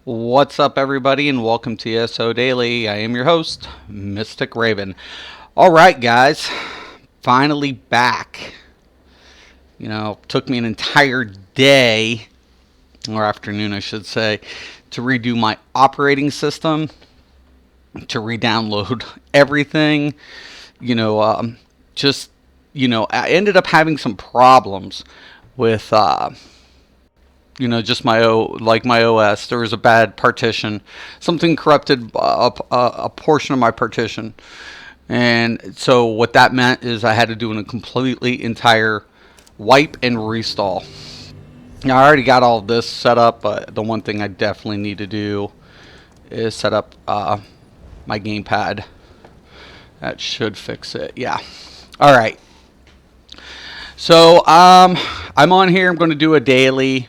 What's up, everybody, and welcome to ESO Daily. I am your host, Mystic Raven. All right, guys, finally back. Took me an entire day, or afternoon, I should say, to redo my operating system, to re-download everything. You know, just I ended up having some problems with just my OS. There was a bad partition. Something corrupted a portion of my partition. And so what that meant is I had to do a completely entire wipe and restall. Now, I already got all of this set up, but the one thing I definitely need to do is set up my gamepad. That should fix it. Yeah. All right. So I'm on here. I'm going to do a daily.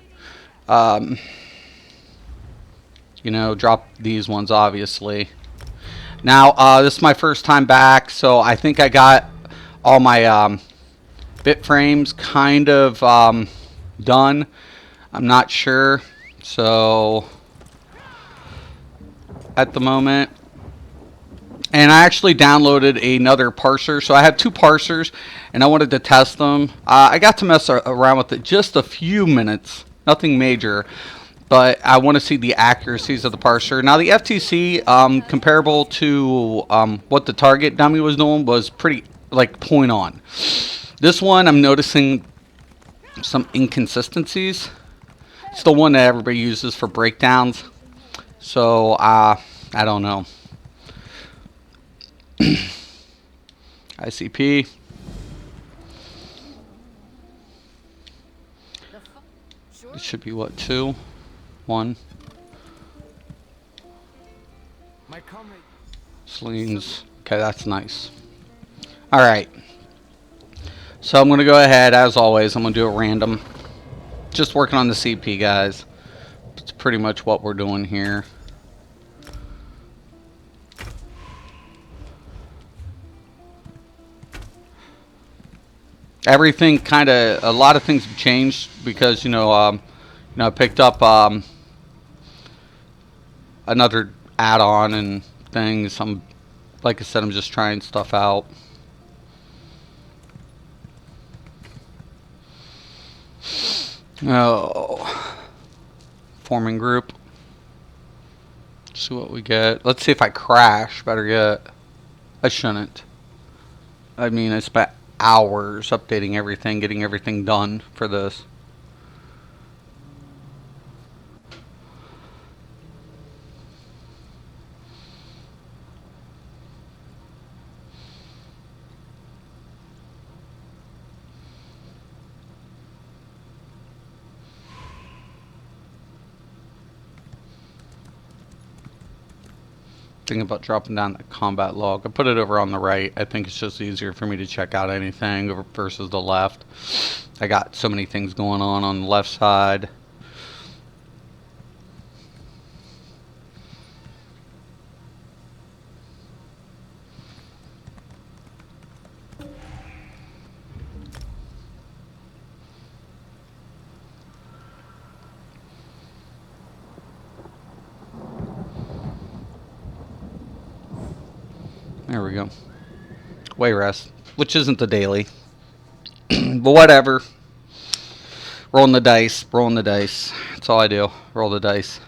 Drop these ones, obviously. Now, this is my first time back, so I think I got all my bit frames kind of done. I'm not sure, so at the moment. And I actually downloaded another parser, so I have two parsers, and I wanted to test them. I got to mess around with it just a few minutes, nothing major. But I want to see the accuracies of the parser. Now, the FTC, comparable to what the Target dummy was doing, was pretty, point on. This one, I'm noticing some inconsistencies. It's the one that everybody uses for breakdowns. So, I don't know. ICP. It should be, what, 2? 1. Slings. Okay, that's nice. Alright. So I'm going to go ahead, as always, I'm going to do a random. Just working on the CP, guys. It's pretty much what we're doing here. Everything kind of, a lot of things have changed because, I picked up another add-on and things. Like I said, I'm just trying stuff out. Oh, forming group. See what we get. Let's see if I crash. Better yet, I shouldn't. I mean, I spent hours updating everything, getting everything done for this. Thinking about dropping down the combat log. I put it over on the right. I think it's just easier for me to check out anything versus the left. I got so many things going on the left side. There we go. Way rest, which isn't the daily. But whatever. Rolling the dice. Rolling the dice. That's all I do. Roll the dice.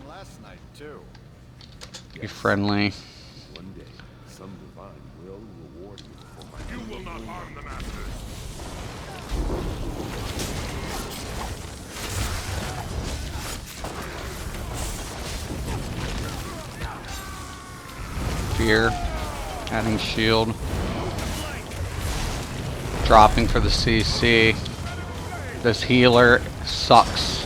Last night too. Be friendly. One day, some divine will reward you for my. You will not harm the masters. Fear. Adding shield. Dropping for the CC. This healer sucks.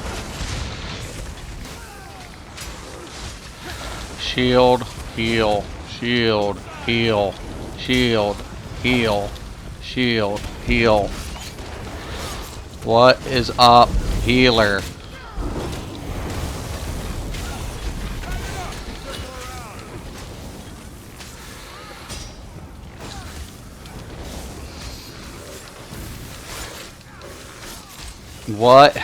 Shield, heal, shield, heal, shield, heal, shield, heal. What is up, healer? What?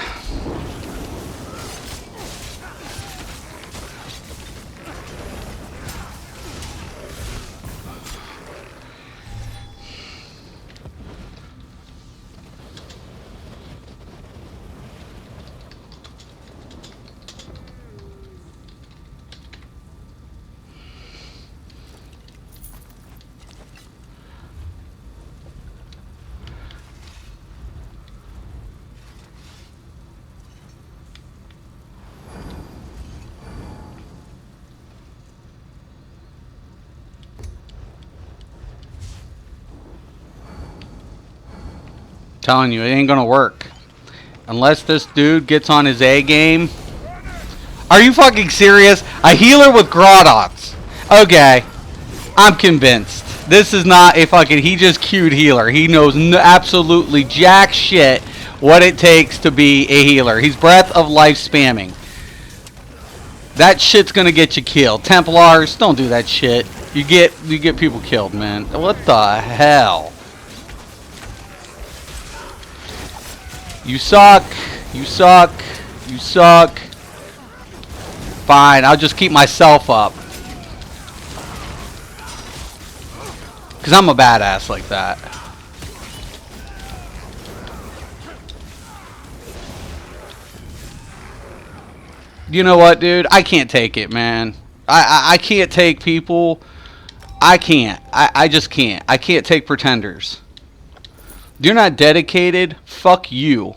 Telling you, it ain't gonna work. Unless this dude gets on his A game. Are you fucking serious? A healer with Graudots. Okay. I'm convinced. This is not a fucking, he just queued healer. He knows absolutely jack shit what it takes to be a healer. He's Breath of Life spamming. That shit's gonna get you killed. Templars, don't do that shit. You get people killed, man. What the hell? You suck. You suck. You suck. Fine, I'll just keep myself up. Because I'm a badass like that. You know what, dude? I can't take it, man. I can't take people. I can't. I just can't. I can't take pretenders. You're not dedicated. Fuck you.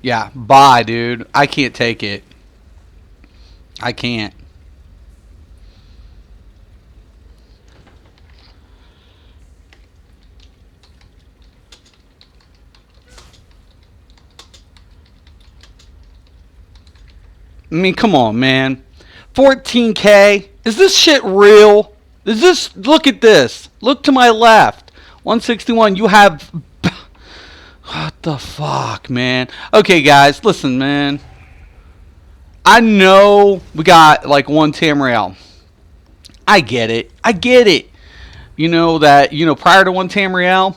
Yeah, bye, dude. I can't take it. I can't. I mean, come on, man. 14K? Is this shit real? Is this... Look at this. Look to my left. 161. You have... What the fuck, man? Okay, guys. Listen, man. I know we got, like, one Tamriel. I get it. I get it. You know that, prior to one Tamriel,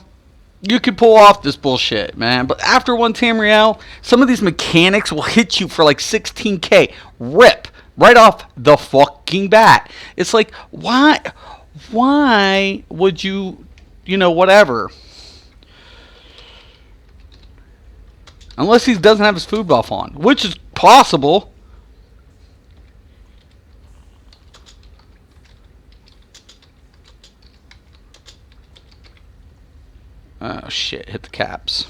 you could pull off this bullshit, man. But after one Tamriel, some of these mechanics will hit you for like 16K. Rip. Right off the fucking bat. It's like, why would you, whatever. Unless he doesn't have his food buff on. Which is possible. Oh shit, hit the caps.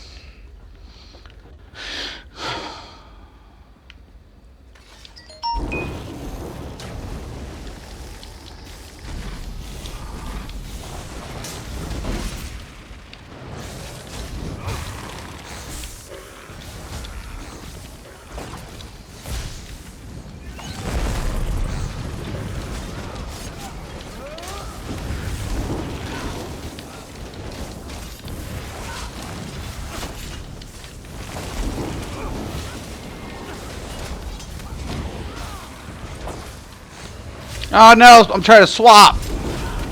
Oh no, I'm trying to swap.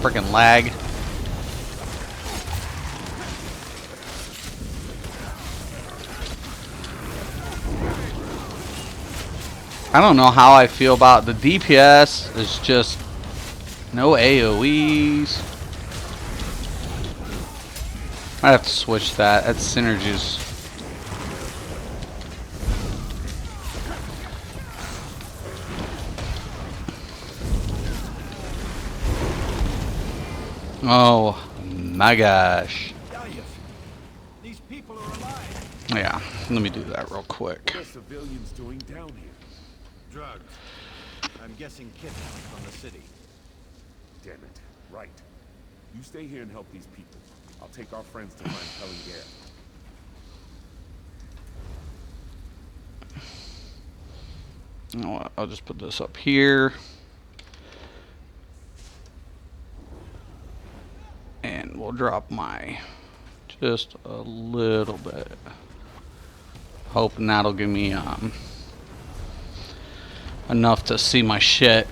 Freaking lag. I don't know how I feel about the DPS. It's just no AoEs. Might have to switch that. That's synergies. Oh my gosh. Darius, these people are alive. Yeah, let me do that real quick. What are civilians doing down here? Drugged. I'm guessing kidnapped from the city. Damn it. Right. You stay here and help these people. I'll take our friends to find Pellinger. You know what? I'll just put this up here. And we'll drop my just a little bit. Hoping that'll give me enough to see my shit.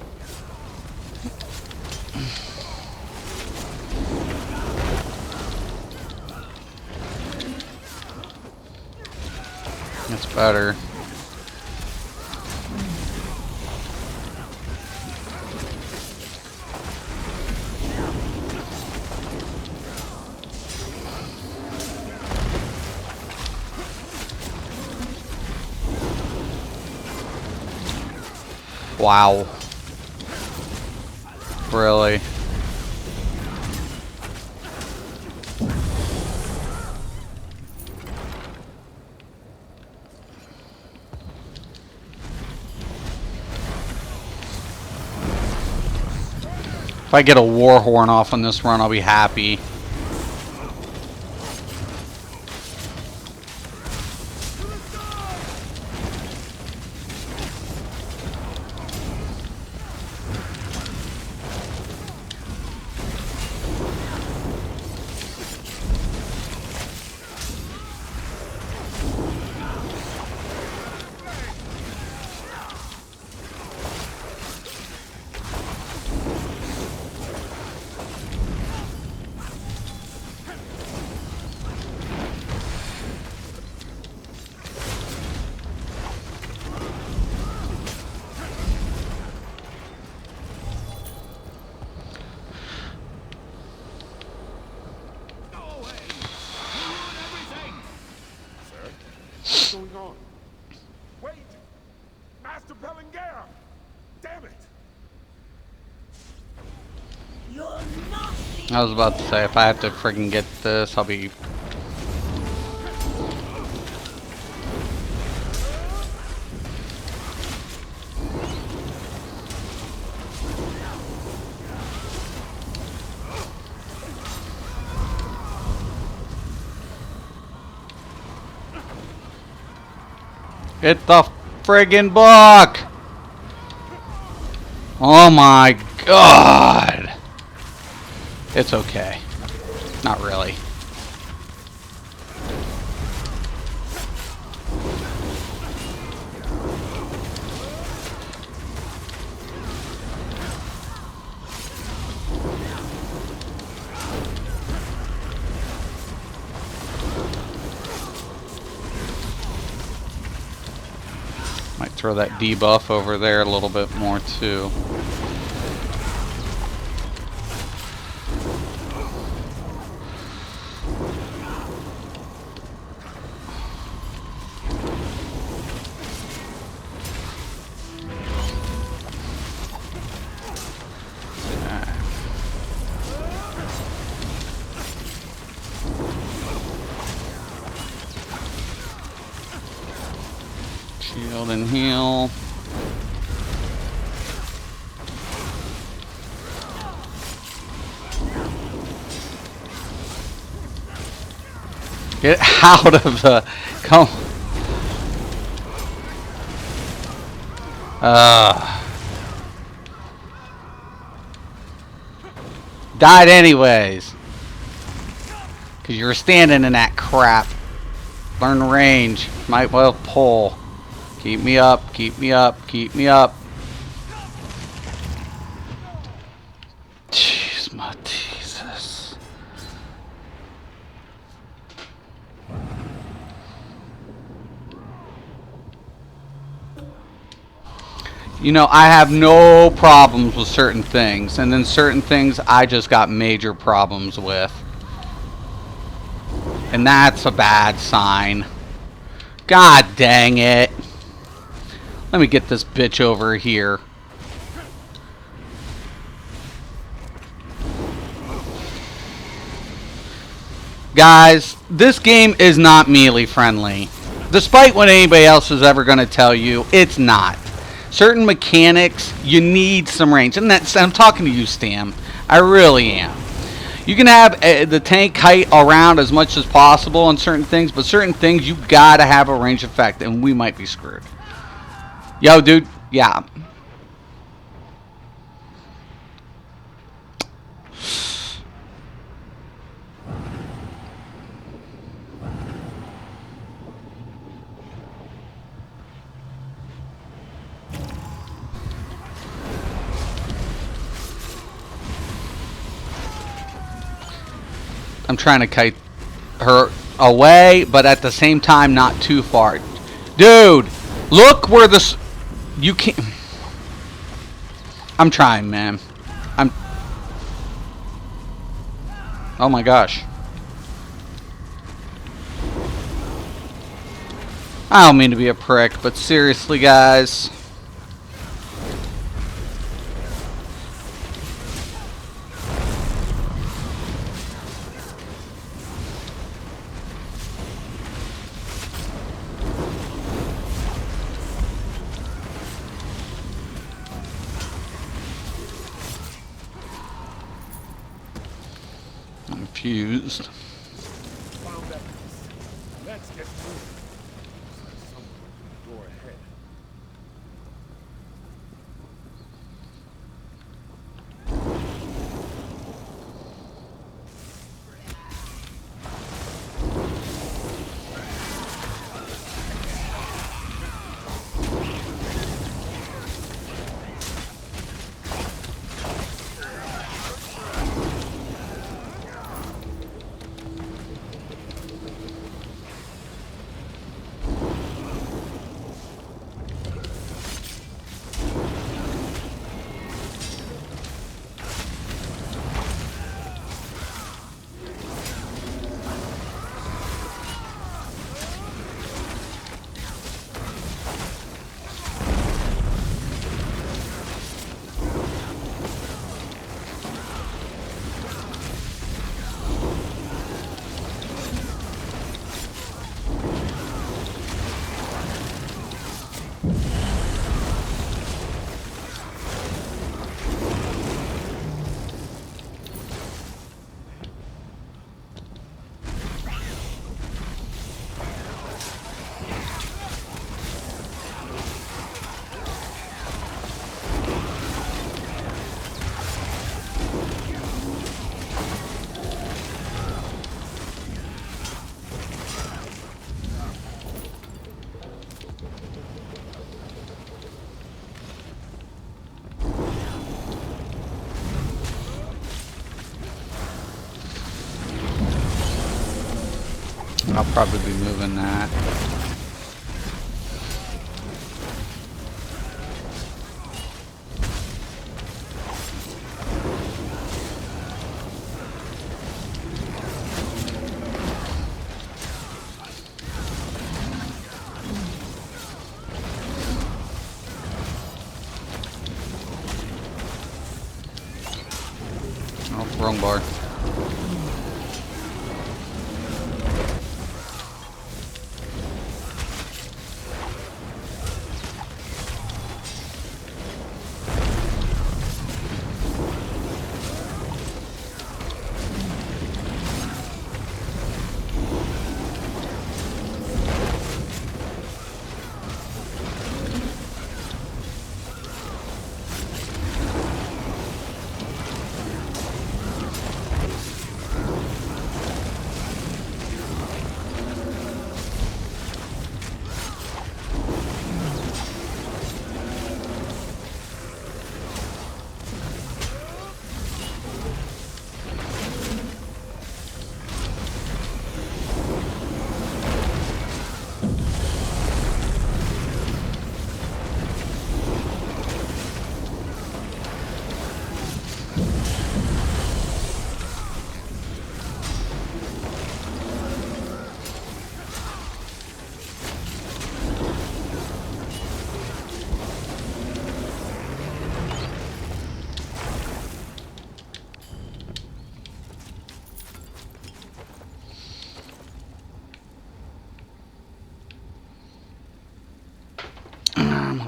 That's better. Wow. Really? If I get a war horn off on this run, I'll be happy. What's going on? Wait! Master Pellinger! Damn it! I was about to say, if I have to friggin' get this, I'll be... Get the friggin' book! Oh my god! It's okay. Not really. Might throw that debuff over there a little bit more too. Shield and heal. Get out of the... Come... Died anyways. Because you were standing in that crap. Learn range. Might well pull. Keep me up, keep me up, keep me up. Jeez, my Jesus. You know, I have no problems with certain things, and then certain things I just got major problems with. And that's a bad sign. God dang it. Let me get this bitch over here. Guys, this game is not melee friendly. Despite what anybody else is ever going to tell you, it's not. Certain mechanics, you need some range. And that's, I'm talking to you, Stam. I really am. You can have the tank height around as much as possible on certain things, but certain things, you got to have a range effect, and we might be screwed. Yo, dude. Yeah. I'm trying to kite her away, but at the same time not too far. Dude, look where this... You can't... I'm trying, man. I'm... Oh my gosh. I don't mean to be a prick, but seriously, guys. I'm confused. Found that piece. Let's get moving. Looks like someone opened the door ahead. I'll probably be moving that. Oh, wrong bar.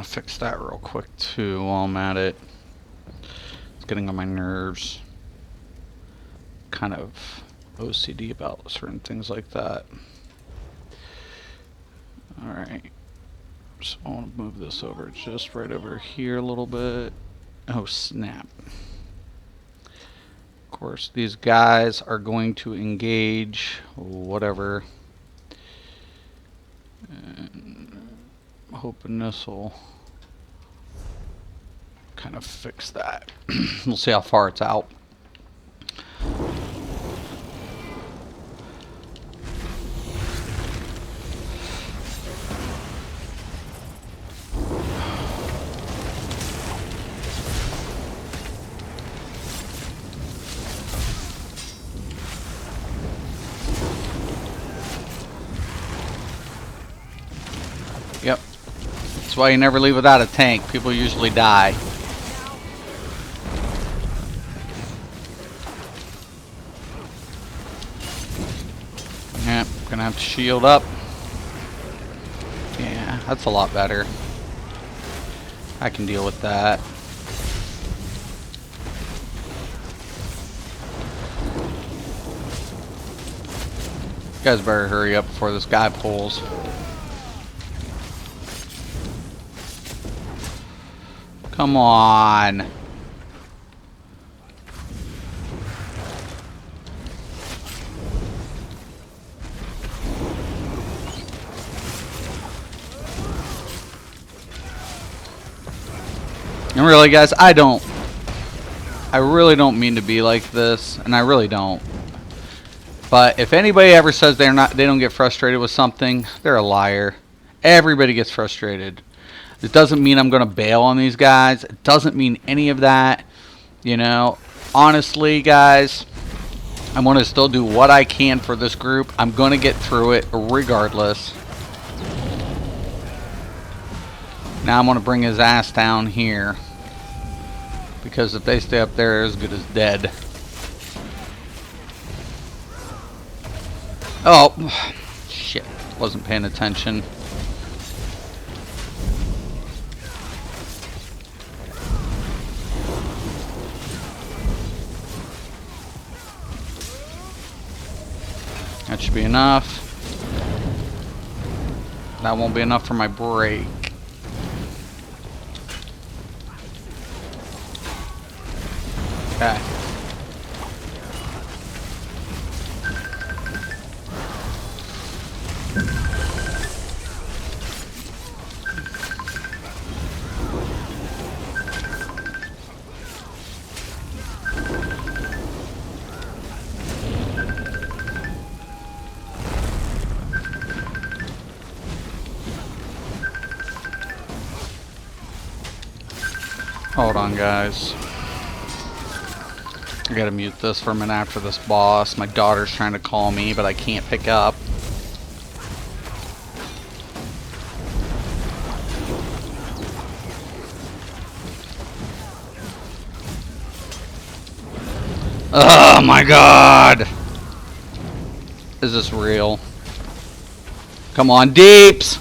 fix that real quick too while I'm at it. It's getting on my nerves. Kind of OCD about certain things like that. Alright. So I want to move this over just right over here a little bit. Oh, snap. Of course, these guys are going to engage whatever. And I'm hoping this will kind of fix that. We'll see how far it's out. Yep. That's why you never leave without a tank. People usually die. Yep, gonna have to shield up. Yeah, that's a lot better. I can deal with that. You guys better hurry up before this guy pulls. Come on. And really, guys, I really don't mean to be like this, and I really don't. But if anybody ever says they don't get frustrated with something, they're a liar. Everybody gets frustrated. It doesn't mean I'm going to bail on these guys. It doesn't mean any of that. You know, honestly, guys, I'm going to still do what I can for this group. I'm going to get through it regardless. Now I'm going to bring his ass down here. Because if they stay up there, they're as good as dead. Oh, shit. Wasn't paying attention. That should be enough. That won't be enough for my break. Okay. Hold on, guys. I gotta mute this for a minute after this boss. My daughter's trying to call me, but I can't pick up. Oh my god! Is this real? Come on, Deeps!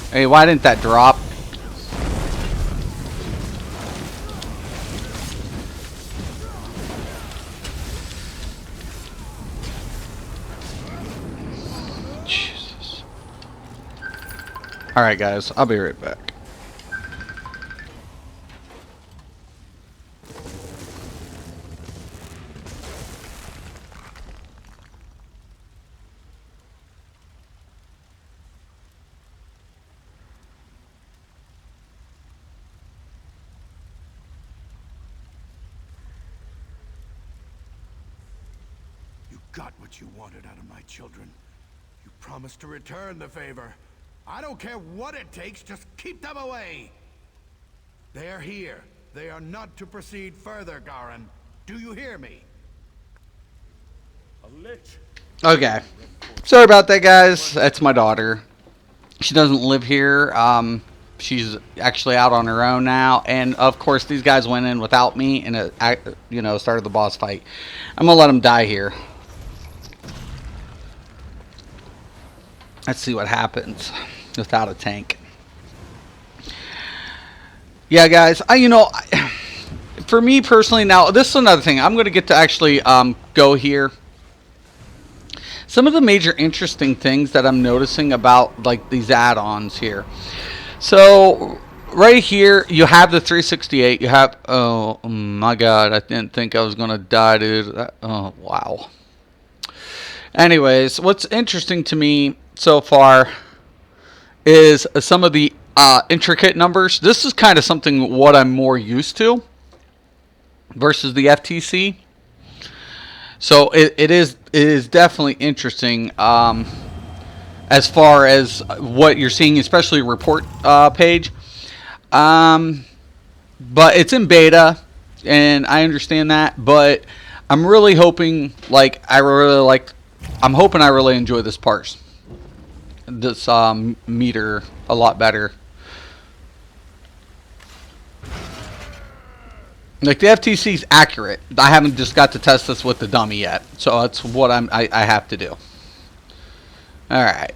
Hey, why didn't that drop? Jesus. Alright, guys. I'll be right back. Got what you wanted out of my children. You promised to return the favor. I don't care what it takes, just keep them away. They're here. They are not to proceed further, Garin. Do you hear me? A lich. Okay. Sorry about that, guys. That's my daughter. She doesn't live here. She's actually out on her own now. And, of course, these guys went in without me and, started the boss fight. I'm going to let them die here. Let's see what happens without a tank. Yeah, guys. For me personally, now, this is another thing. I'm going to get to actually go here. Some of the major interesting things that I'm noticing about like these add-ons here. So right here you have the 368. You have, oh my god, I didn't think I was gonna die, dude. Oh wow. Anyways, what's interesting to me so far is some of the intricate numbers. This is kind of something what I'm more used to versus the FTC. So it is definitely interesting as far as what you're seeing, especially report page. But it's in beta, and I understand that. But I'm really hoping, I'm hoping I really enjoy this parse, this meter a lot better. Like, the FTC's accurate. I haven't just got to test this with the dummy yet. So that's what I have to do. Alright.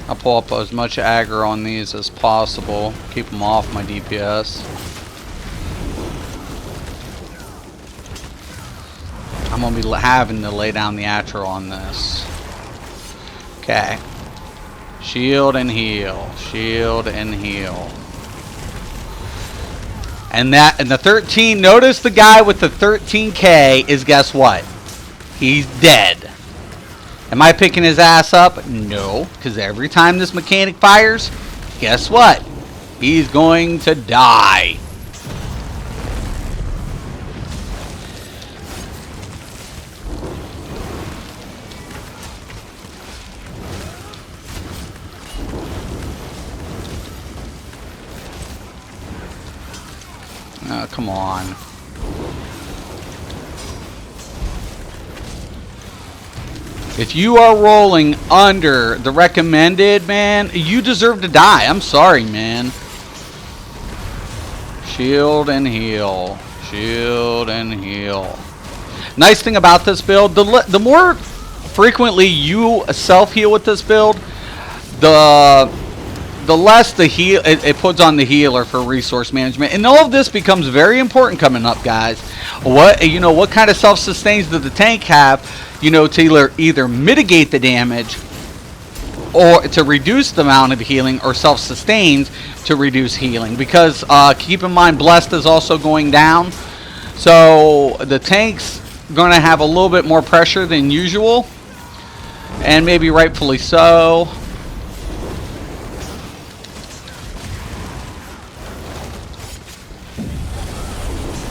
I'll pull up as much aggro on these as possible. Keep them off my DPS. I'm going to be having to lay down the Atro on this. Okay. Shield and heal. Shield and heal. And the 13, notice the guy with the 13k is, guess what? He's dead. Am I picking his ass up? No, because every time this mechanic fires, guess what? He's going to die. Oh, come on. If you are rolling under the recommended, man, you deserve to die. I'm sorry, man. Shield and heal. Shield and heal. Nice thing about this build, the more frequently you self-heal with this build, the less the heal it puts on the healer for resource management. And all of this becomes very important coming up, guys. What kind of self-sustains does the tank have? To either mitigate the damage or to reduce the amount of healing, or self-sustains to reduce healing. Because keep in mind, Blessed is also going down. So the tank's going to have a little bit more pressure than usual. And maybe rightfully so.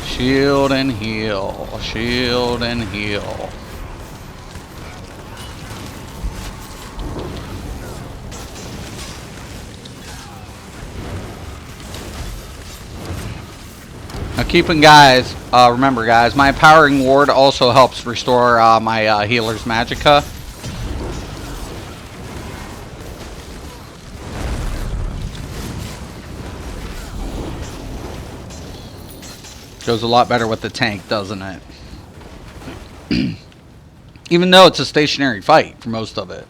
Shield and heal. Shield and heal. Now remember guys, my Empowering Ward also helps restore my Healer's Magicka. Goes a lot better with the tank, doesn't it? Even though it's a stationary fight for most of it.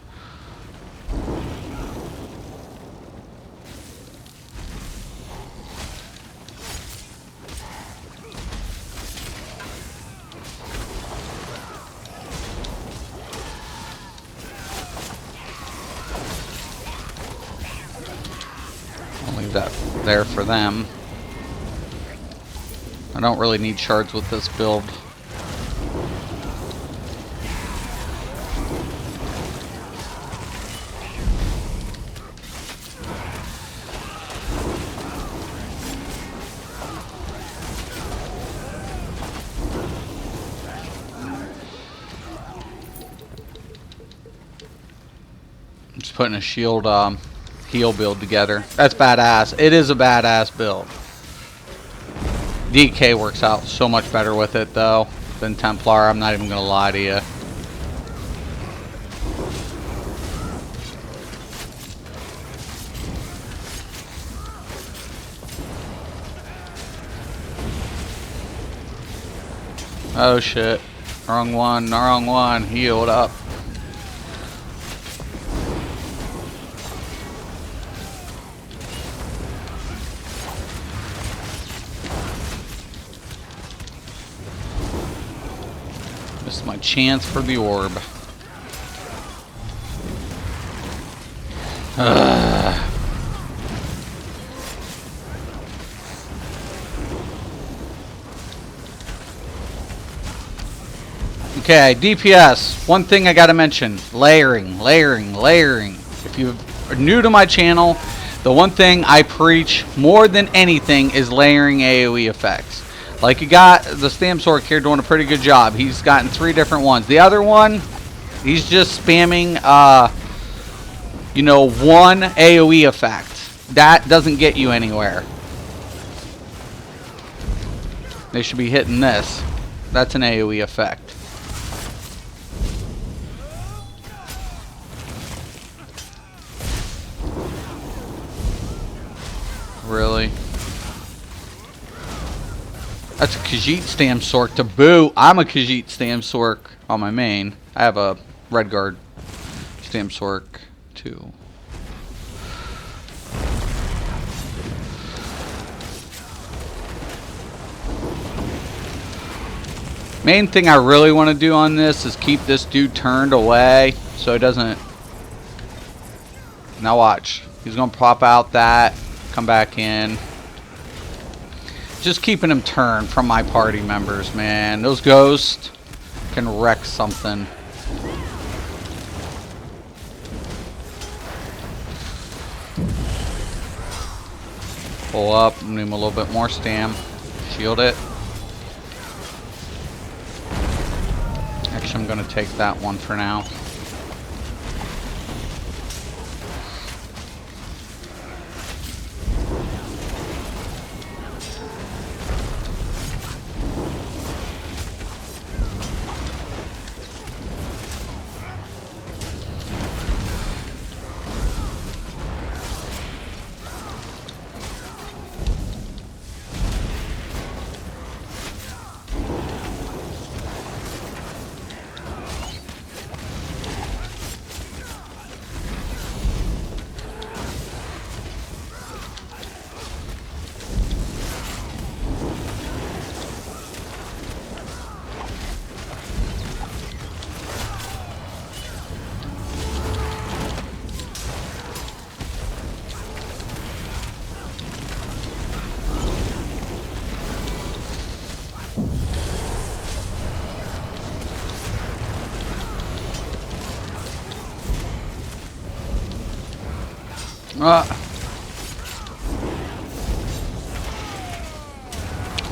I'll leave that there for them. I don't really need shards with this build. just putting a shield heal build together. That's badass. It is a badass build. DK works out so much better with it though than Templar. I'm not even gonna lie to you. Oh shit. Wrong one, wrong one. Healed up. Missed my chance for the orb. Ugh. Okay, DPS. One thing I gotta mention. Layering. If you are new to my channel, the one thing I preach more than anything is layering AoE effects. Like you got the Stamsork here doing a pretty good job. He's gotten 3 different ones. The other one, he's just spamming, you know, one AoE effect. That doesn't get you anywhere. They should be hitting this. That's an AoE effect. Really? That's a Khajiit Stamsork to boot. I'm a Khajiit Stamsork on my main. I have a Redguard Stamsork too. Main thing I really want to do on this is keep this dude turned away so he doesn't. Now watch. He's going to pop out that. Come back in. Just keeping him turned from my party members, man. Those ghosts can wreck something. Pull up. Need him a little bit more stam. Shield it. Actually, I'm going to take that one for now.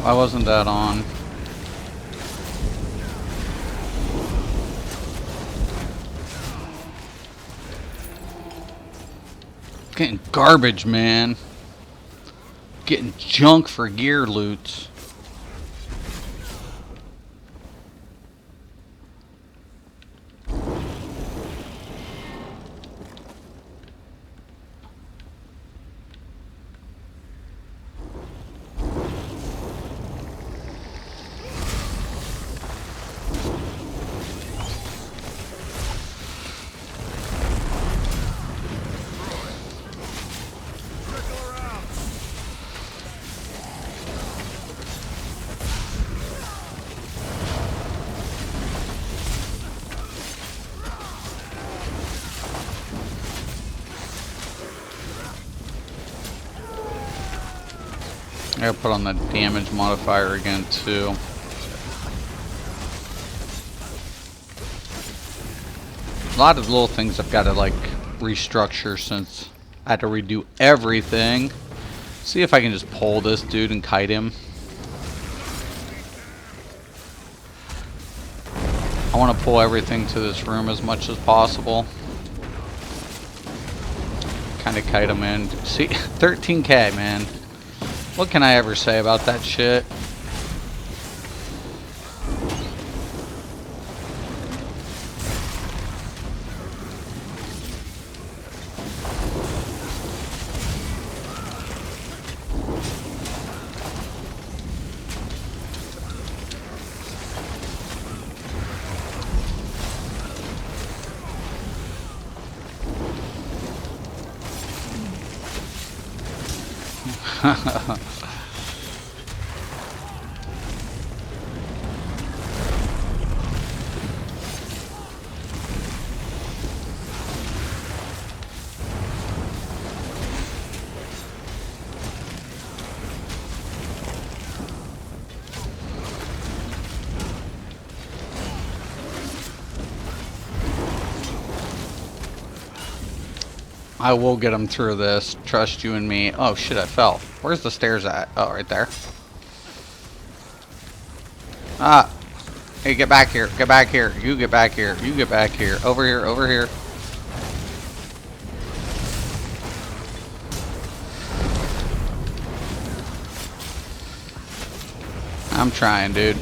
Why wasn't that on? Getting garbage, man. Getting junk for gear loots. I gotta put on the damage modifier again too. A lot of little things I've got to like restructure since I had to redo everything. See if I can just pull this dude and kite him. I want to pull everything to this room as much as possible. kind of kite them in. See, 13k, man. What can I ever say about that shit? I will get him through this. Trust you and me. Oh shit, I fell. Where's the stairs at? Oh, right there. Ah. Hey, get back here. Get back here. You get back here. You get back here. Over here. Over here. I'm trying, dude.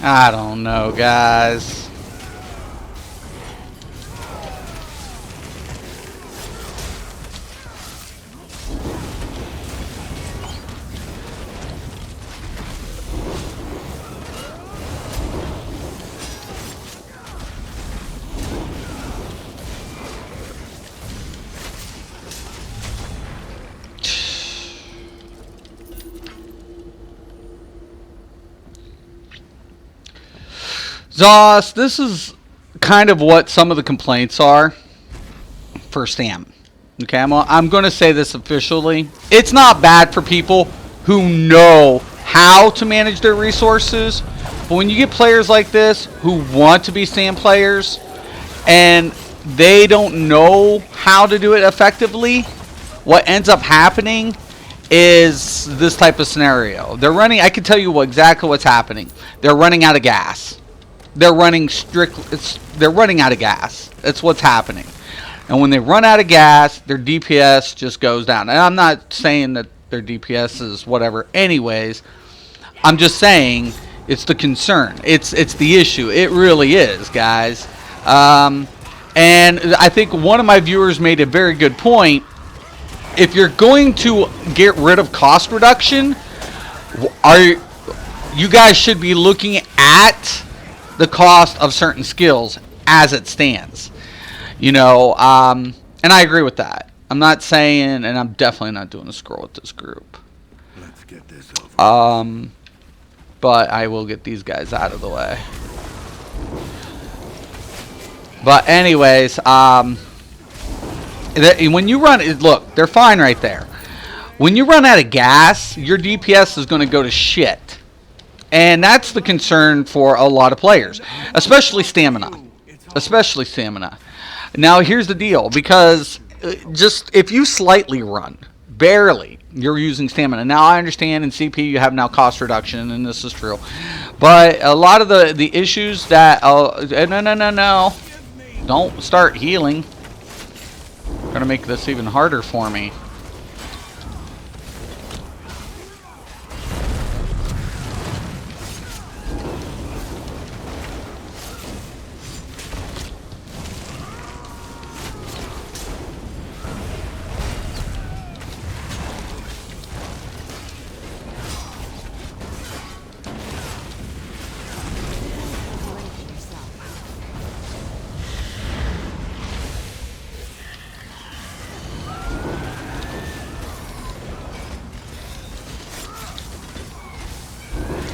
I don't know, guys. Zoss, this is kind of what some of the complaints are for Stam. Okay, I'm going to say this officially. It's not bad for people who know how to manage their resources, but when you get players like this who want to be Stam players and they don't know how to do it effectively, what ends up happening is this type of scenario. They're running, I can tell you exactly what's happening. They're running out of gas. They're running out of gas. That's what's happening. And when they run out of gas, their DPS just goes down. And I'm not saying that their DPS is whatever anyways. I'm just saying it's the concern. It's the issue. It really is, guys. And I think one of my viewers made a very good point. If you're going to get rid of cost reduction, you guys should be looking at the cost of certain skills as it stands, and I agree with that. I'm not saying, and I'm definitely not doing a scroll with this group. Let's get this over. But I will get these guys out of the way. But anyways, when you run, look, they're fine right there. When you run out of gas, your DPS is going to go to shit. And that's the concern for a lot of players, especially stamina. Especially stamina. Now, here's the deal. Because just if you slightly run, barely, you're using stamina. Now, I understand in CP you have now cost reduction, and this is true. But a lot of the issues that... no. Don't start healing. Going to make this even harder for me.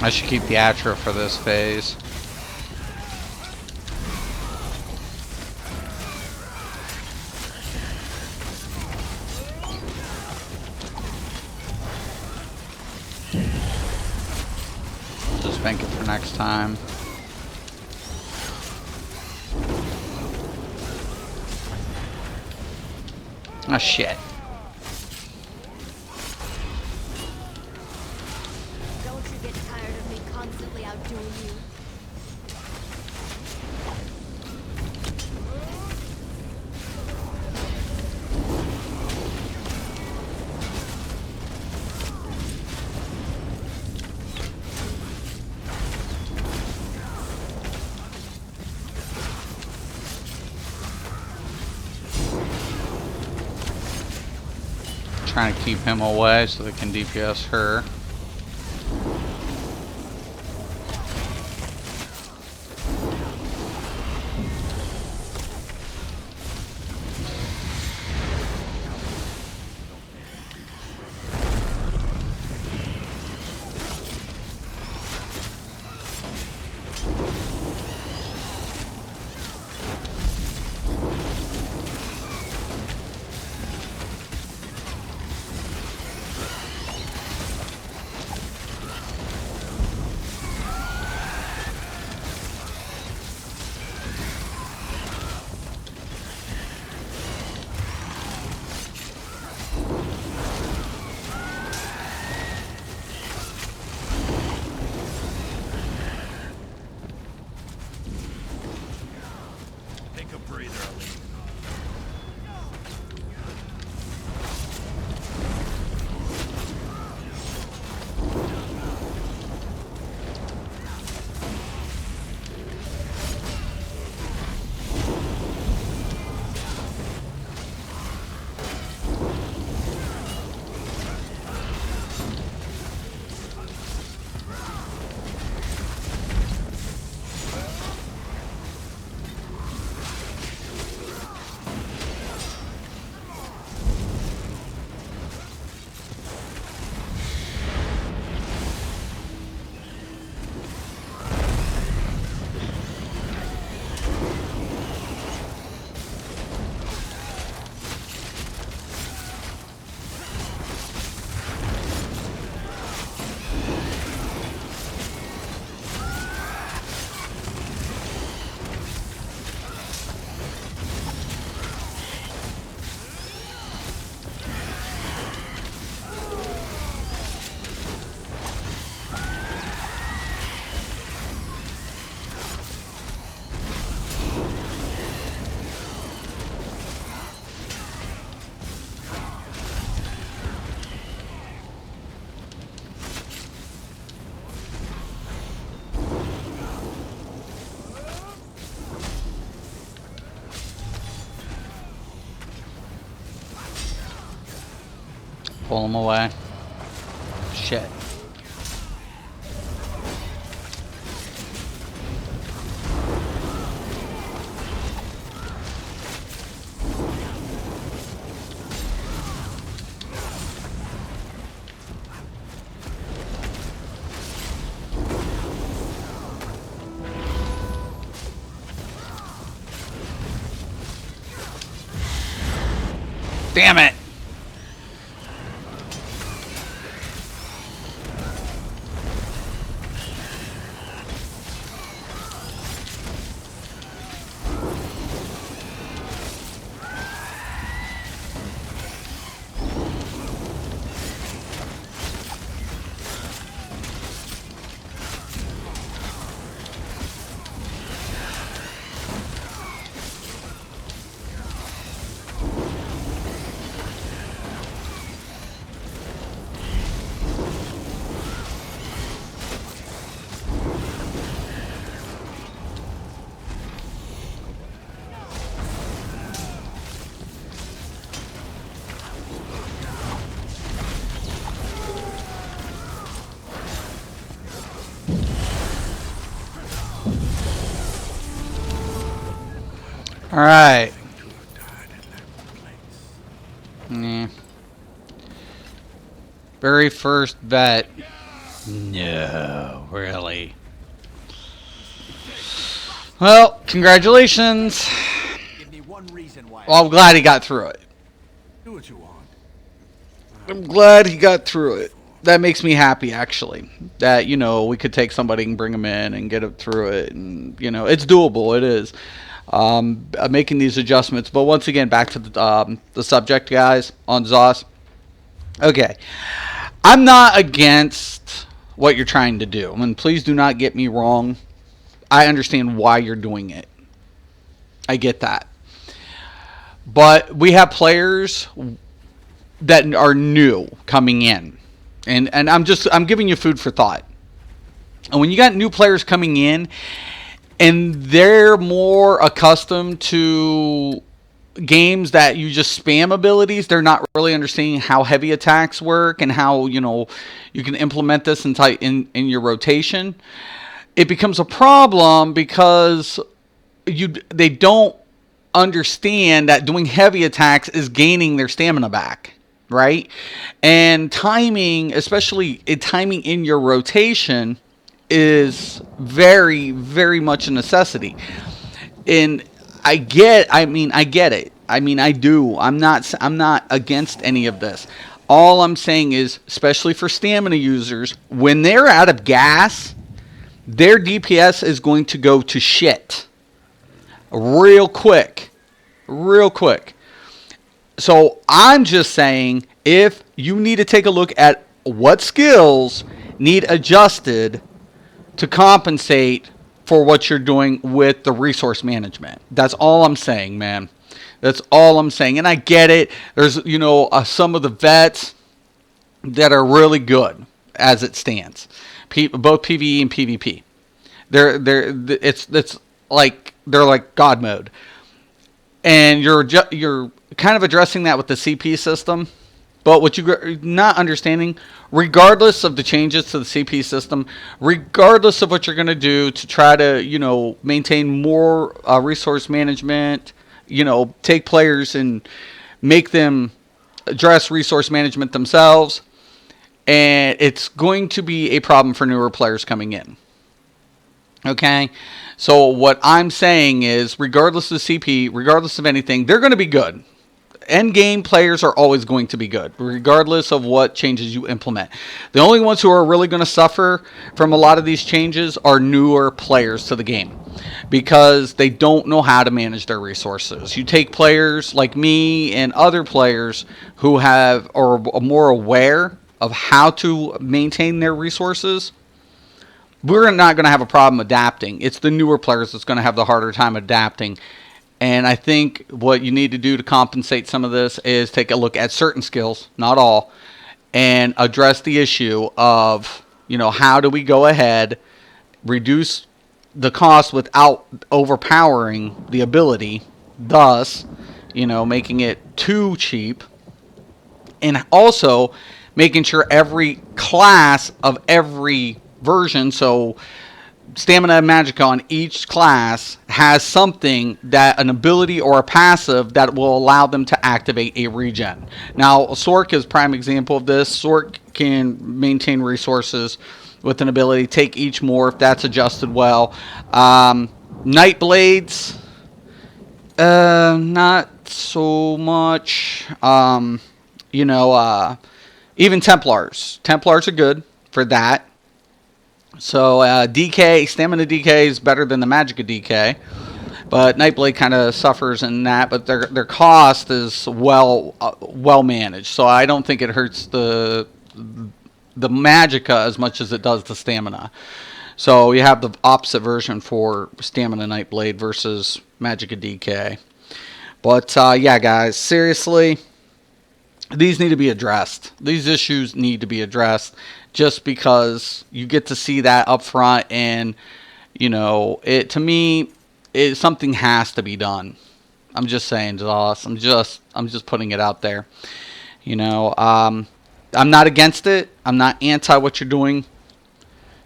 I should keep the Atra for this phase. Just bank it for next time. Ah, shit. Don't you get tired of me constantly outdoing you? Trying to keep him away so they can DPS her. Take a breather, Ali. Pull him away. Shit. Damn it! All right. Yeah. Very first bet. No, really. Well, congratulations. Give me one reason why. Well, I'm glad he got through it. Do what you want. I'm glad he got through it. That makes me happy, actually. That, you know, we could take somebody and bring them in and get them through it. And, you know, it's doable. It is. making these adjustments. But once again, back to the subject, guys, on ZOS. Okay, I'm not against what you're trying to do, and please do not get me wrong. I understand why you're doing it. I get that. But we have players that are new coming in. And I'm giving you food for thought. And when you got new players coming in and they're more accustomed to games that you just spam abilities, they're not really understanding how heavy attacks work and how, you can implement this in your rotation. It becomes a problem because they don't understand that doing heavy attacks is gaining their stamina back, right? And timing, especially timing in your rotation, is very, very much a necessity. And I get it. I do. I'm not against any of this. All I'm saying is, especially for stamina users, when they're out of gas, their DPS is going to go to shit real quick. So I'm just saying, if you need to take a look at what skills need adjusted to compensate for what you're doing with the resource management. That's all I'm saying, man. That's all I'm saying. And I get it. There's, some of the vets that are really good as it stands. Both PvE and PvP. It's like they're like God mode. And you're kind of addressing that with the CP system. But what you're not understanding, regardless of the changes to the CP system, regardless of what you're going to do to try to, maintain more resource management, take players and make them address resource management themselves, and it's going to be a problem for newer players coming in. Okay? So what I'm saying is, regardless of CP, regardless of anything, they're going to be good. End game players are always going to be good, regardless of what changes you implement. The only ones who are really going to suffer from a lot of these changes are newer players to the game, because they don't know how to manage their resources. You take players like me and other players who are more aware of how to maintain their resources, we're not going to have a problem adapting. It's the newer players that's going to have the harder time adapting. And I think what you need to do to compensate some of this is take a look at certain skills, not all, and address the issue of, how do we go ahead, reduce the cost without overpowering the ability, thus, making it too cheap, and also making sure every class of every version, so Stamina and Magicka on each class, has something, that an ability or a passive that will allow them to activate a regen. Now, Sork is a prime example of this. Sork can maintain resources with an ability, take each morph, that's adjusted well. Nightblades, not so much. Even Templars. Templars are good for that. So DK, Stamina DK is better than the Magicka DK, but Nightblade kind of suffers in that. But their cost is well managed, so I don't think it hurts the Magicka as much as it does the Stamina. So you have the opposite version for Stamina Nightblade versus Magicka DK. But yeah, guys, seriously, these need to be addressed. These issues need to be addressed. Just because you get to see that up front, and it, to me, something has to be done. I'm just saying, Zoss. I'm just putting it out there. I'm not against it. I'm not anti what you're doing.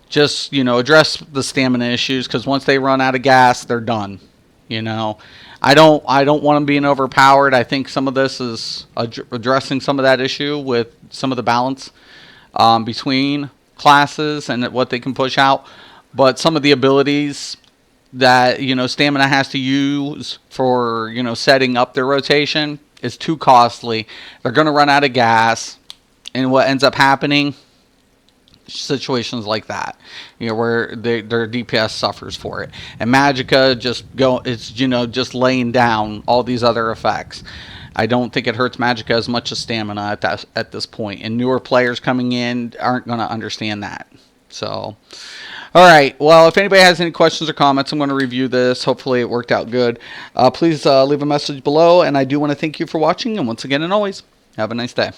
Just address the stamina issues, because once they run out of gas, they're done. I don't want them being overpowered. I think some of this is addressing some of that issue with some of the balance between classes and what they can push out. But some of the abilities that Stamina has to use for setting up their rotation is too costly. They're going to run out of gas, and what ends up happening, situations like that, where their DPS suffers for it. And Magicka it's just laying down all these other effects. I don't think it hurts Magicka as much as stamina at this point. And newer players coming in aren't going to understand that. So, all right. Well, if anybody has any questions or comments, I'm going to review this. Hopefully it worked out good. Please leave a message below. And I do want to thank you for watching. And once again, and always, have a nice day.